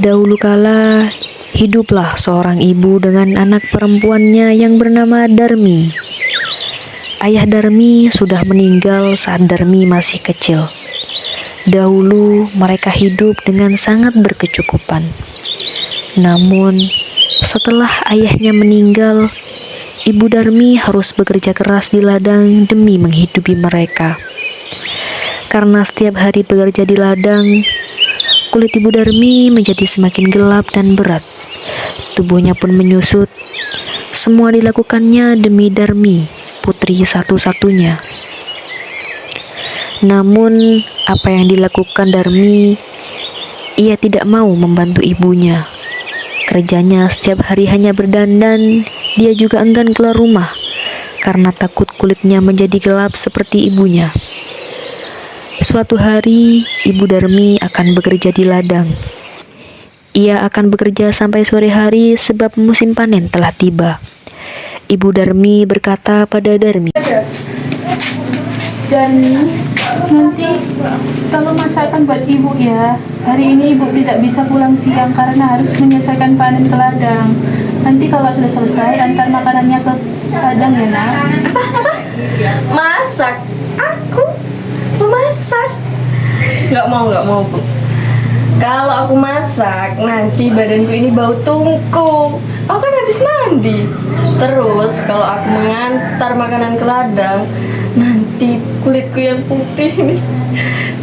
Dahulu kala, hiduplah seorang ibu dengan anak perempuannya yang bernama Darmi. Ayah Darmi sudah meninggal saat Darmi masih kecil. Dahulu mereka hidup dengan sangat berkecukupan. Namun, setelah ayahnya meninggal, Ibu Darmi harus bekerja keras di ladang demi menghidupi mereka. Karena setiap hari bekerja di ladang, kulit Ibu Darmi menjadi semakin gelap dan berat. Tubuhnya pun menyusut. Semua dilakukannya demi Darmi, putri satu-satunya. Namun, apa yang dilakukan Darmi, ia tidak mau membantu ibunya. Kerjanya setiap hari hanya berdandan, dia juga enggan keluar rumah karena takut kulitnya menjadi gelap seperti ibunya. Suatu hari, Ibu Darmi akan bekerja di ladang. Ia akan bekerja sampai sore hari sebab musim panen telah tiba. Ibu Darmi berkata pada Darmi, Dan nanti tolong masakkan buat ibu ya. Hari ini ibu tidak bisa pulang siang karena harus menyelesaikan panen ke ladang. Nanti kalau sudah selesai antar makanannya ke ladang ya nak. Masak? Aku? Memasak? Nggak mau Bu. Kalau aku masak, nanti badanku ini bau tungku. Aku kan habis mandi. Terus kalau aku mengantar makanan ke ladang, nanti kulitku yang putih ini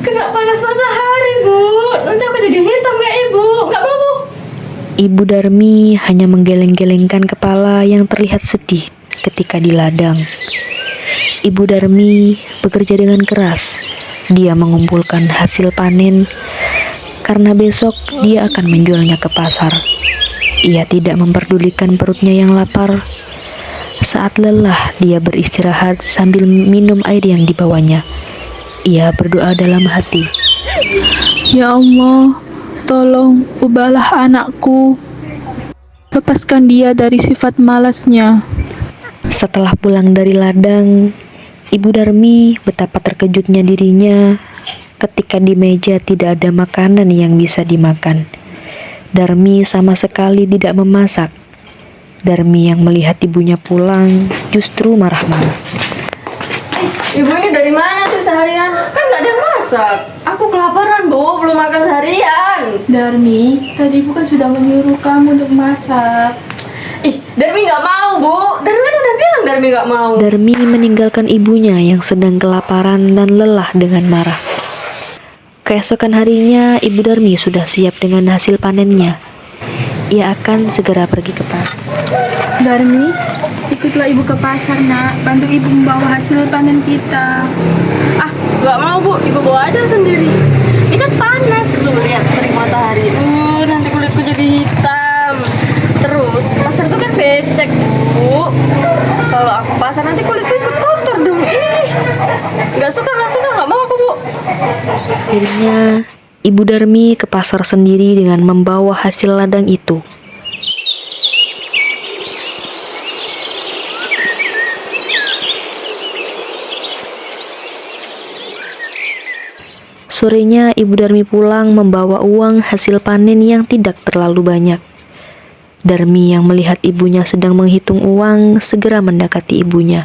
kena panas matahari, Bu. Nanti aku jadi hitam kayak ibu. Nggak mau, Bu. Ibu Darmi hanya menggeleng-gelengkan kepala yang terlihat sedih ketika di ladang. Ibu Darmi bekerja dengan keras. Dia mengumpulkan hasil panen karena besok dia akan menjualnya ke pasar. Ia tidak memperdulikan perutnya yang lapar. Saat lelah, dia beristirahat sambil minum air yang dibawanya. Ia berdoa dalam hati. Ya Allah, tolong ubahlah anakku. Lepaskan dia dari sifat malasnya. Setelah pulang dari ladang, Ibu Darmi betapa terkejutnya dirinya ketika di meja tidak ada makanan yang bisa dimakan. Darmi sama sekali tidak memasak. Darmi yang melihat ibunya pulang justru marah-marah. Ibu ini dari mana sih seharian? Kan nggak ada yang masak. Aku kelaparan, Bu. Belum makan seharian. Darmi, tadi ibu kan sudah menyuruh kamu untuk masak. Ih, Darmi nggak mau, Bu. Darmi kan udah bilang Darmi nggak mau. Darmi meninggalkan ibunya yang sedang kelaparan dan lelah dengan marah. Keesokan harinya, Ibu Darmi sudah siap dengan hasil panennya. Ia akan segera pergi ke pasar. Darmi, ikutlah ibu ke pasar nak. Bantu ibu membawa hasil panen kita. Ah, nggak mau, Bu. Ibu bawa aja sendiri. Ini kan panas. Tuh, lihat terik matahari. Nanti kulitku jadi hitam. Terus, pasar itu kan becek, Bu. Kalau aku pasar nanti kulitku ikut kotor dong. Ih, nggak suka, nggak mau aku, Bu. Akhirnya, Ibu Darmi ke pasar sendiri dengan membawa hasil ladang itu. Sorenya, Ibu Darmi pulang membawa uang hasil panen yang tidak terlalu banyak. Darmi yang melihat ibunya sedang menghitung uang segera mendekati ibunya.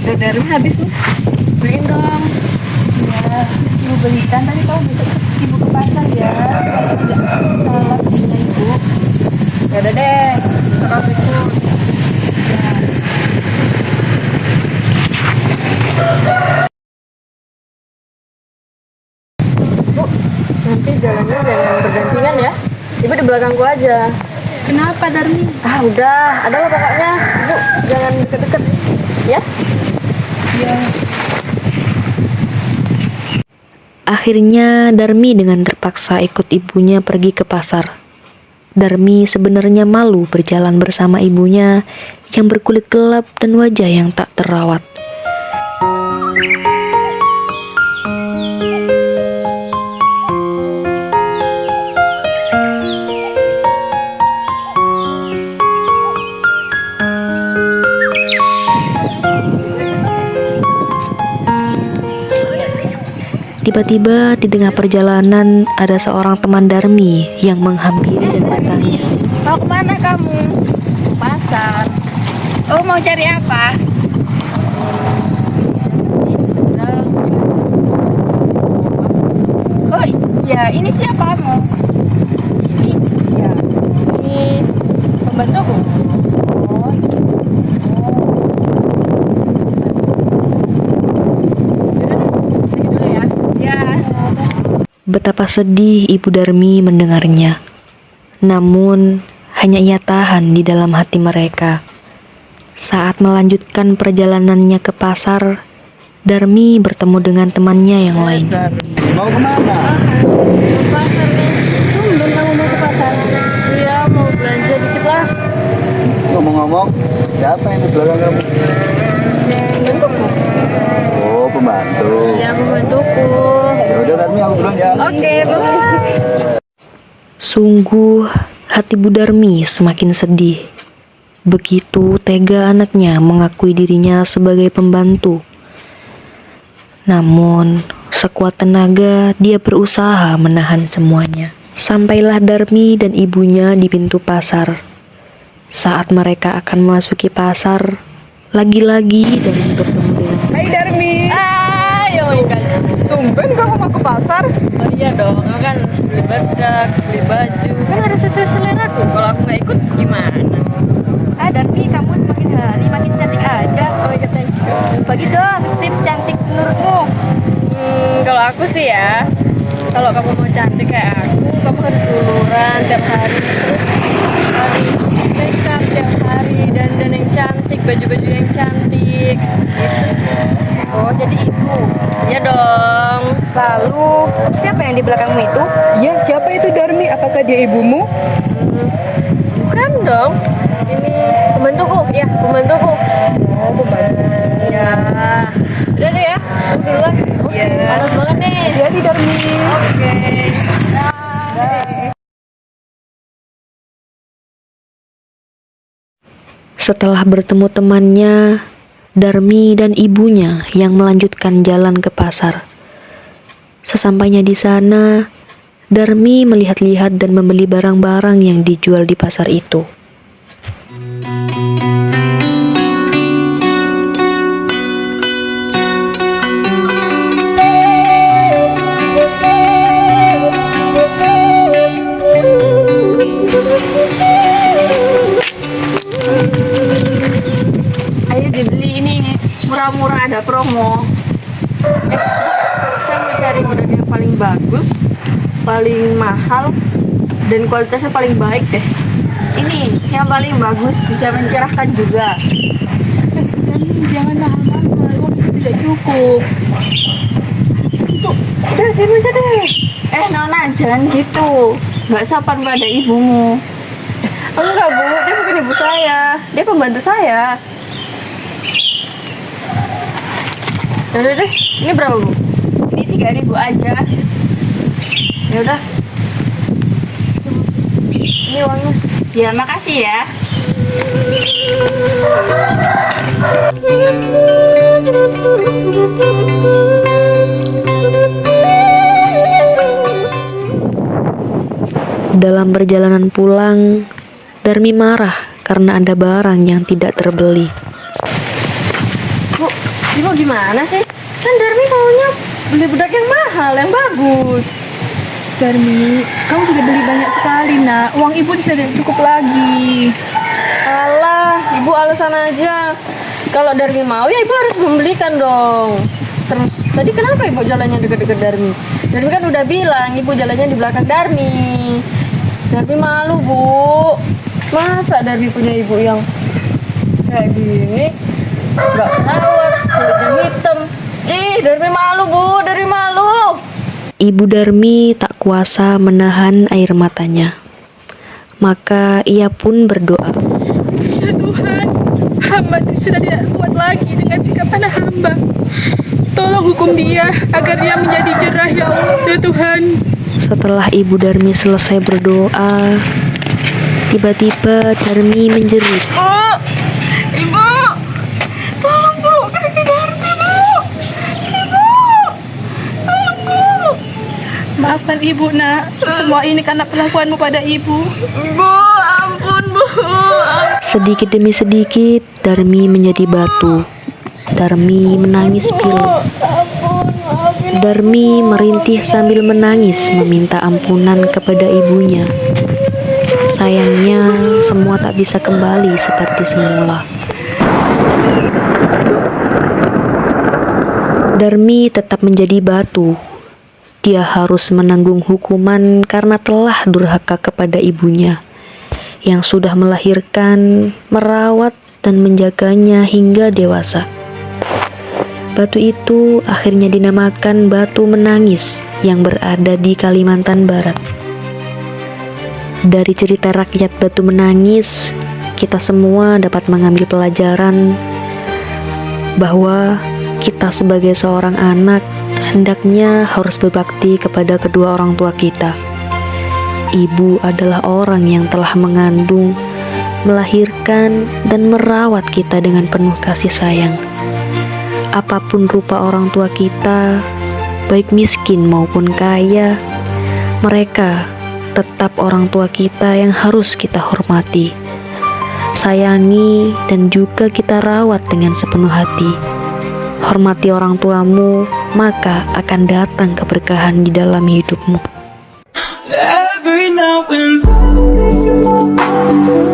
Udah Darmi habis nih. Beliin dong. Ya, ibu belikan. Tadi kamu besok ikut ibu ke pasar ya, supaya tidak salah belinya ibu. Ya udah deh. Besok aku ikut. Bu, nanti jalannya jangan bergantian ya. Ibu di belakangku aja. Kenapa Darmi? Ah udah, ada lah pokoknya. Bu, jangan deket-deket. Ya? Ya, Akhirnya Darmi dengan terpaksa ikut ibunya pergi ke pasar. Darmi sebenarnya malu berjalan bersama ibunya yang berkulit gelap dan wajah yang tak terawat. Tiba-tiba di tengah perjalanan ada seorang teman Darmi yang menghampiri dan bertanya. Mau kemana kamu? Pasar. Oh, mau cari apa? Oh iya, ini siapa kamu? Ini ya. Ini pembantuku. Oh, Pergi dulu ya. ya. Betapa sedih Ibu Darmi mendengarnya. Namun, hanya ia tahan di dalam hati mereka. Saat melanjutkan perjalanannya ke pasar, Darmi bertemu dengan temannya yang lain. Mau kemana? Ke pasar nih. Tumben kamu mau ke pasar. Iya, mau belanja dikit lah. Ngomong-ngomong, siapa yang di belakang kamu? Pembantuku. Oh, pembantu. Iya, pembantuku. Ya udah, Darmi, aku duluan ya. Oke, bye. Sungguh, hati Bu Darmi semakin sedih. Begitu tega anaknya mengakui dirinya sebagai pembantu. Namun, sekuat tenaga dia berusaha menahan semuanya. Sampailah Darmi dan ibunya di pintu pasar. Saat mereka akan memasuki pasar, lagi-lagi Darmi bertemu dengan Hai Darmi, Ayo ikan. tumben kamu mau ke pasar? Oh iya dong, aku kan beli bedak, beli baju. Kan harus sesuai selera tuh. Kalau aku nggak ikut gimana? Darmi, kamu semakin hari makin cantik aja. Oh iya, thank you. Bagi dong tips cantik menurutmu. Kalau aku sih ya, kalau kamu mau cantik kayak aku, kamu harus luluran tiap hari, terus hari make up tiap hari, dandan yang cantik, baju-baju yang cantik, itu sih. Oh, jadi itu. Iya dong. Lalu, siapa yang di belakangmu itu? Ya, siapa itu Darmi? Apakah dia ibumu? Bukan dong. Ini pembantuku, ya pembantuku. Oh, pembantu. Ya, udah deh ya, aku duluan. Iya. Panas banget nih. Hati-hati Darmi. Oke. Setelah bertemu temannya, Darmi dan ibunya yang melanjutkan jalan ke pasar. Sesampainya di sana, Darmi melihat-lihat dan membeli barang-barang yang dijual di pasar itu. Ayo dibeli ini, murah-murah ada promo. Saya mau cari bedak yang paling bagus, paling mahal, dan kualitasnya paling baik deh. Ini yang paling bagus, bisa mencerahkan juga. Darmi, jangan mahal-mahal, uang itu tidak cukup. Udah, sini aja deh. Nona, jangan gitu. Nggak sopan pada ibumu. Enggak bu, dia bukan ibu saya, dia pembantu saya. Udah deh, ini berapa bu? Ini 3.000 aja. Ya udah. Ini uangnya. Ya, makasih ya. Dalam perjalanan pulang, Darmi marah karena ada barang yang tidak terbeli. Bu, ibu gimana sih? Kan Darmi maunya beli bedak yang mahal, yang bagus. Darmi, kamu sudah beli banyak sekali, nak. Uang ibu tidak cukup lagi. Alah, ibu alasan aja. Kalau Darmi mau ya ibu harus membelikan dong. Terus tadi kenapa ibu jalannya deket-deket Darmi? Darmi kan udah bilang ibu jalannya di belakang Darmi. Darmi malu bu. Masa Darmi punya ibu yang kayak gini? Gak terawat, kulitnya hitam. Ih, Darmi malu bu, Darmi malu. Ibu Darmi tak kuasa menahan air matanya. Maka ia pun berdoa. Ya Tuhan, hamba sudah tidak kuat lagi dengan sikap anak hamba. Tolong hukum dia agar dia menjadi jerah ya Allah, ya Tuhan. Setelah Ibu Darmi selesai berdoa, tiba-tiba Darmi menjerit. Bu, ibu, tolong bu, kaki Darmi bu. Ibu, tolong bu. maafkan ibu nak. Semua ini karena perlakuanmu pada ibu. Bu, ampun Bu. Sedikit demi sedikit, Darmi menjadi batu. Darmi menangis pilu. Darmi merintih sambil menangis meminta ampunan kepada ibunya. Sayangnya, semua tak bisa kembali seperti semula. Darmi tetap menjadi batu. Dia harus menanggung hukuman karena telah durhaka kepada ibunya yang sudah melahirkan, merawat, dan menjaganya hingga dewasa. Batu itu akhirnya dinamakan Batu Menangis yang berada di Kalimantan Barat. Dari cerita rakyat Batu Menangis, kita semua dapat mengambil pelajaran bahwa kita sebagai seorang anak hendaknya harus berbakti kepada kedua orang tua kita. Ibu adalah orang yang telah mengandung, melahirkan, dan merawat kita dengan penuh kasih sayang. Apapun rupa orang tua kita, baik miskin maupun kaya, mereka tetap orang tua kita yang harus kita hormati, sayangi, dan juga kita rawat dengan sepenuh hati. Hormati orang tuamu, maka akan datang keberkahan di dalam hidupmu. Every now and then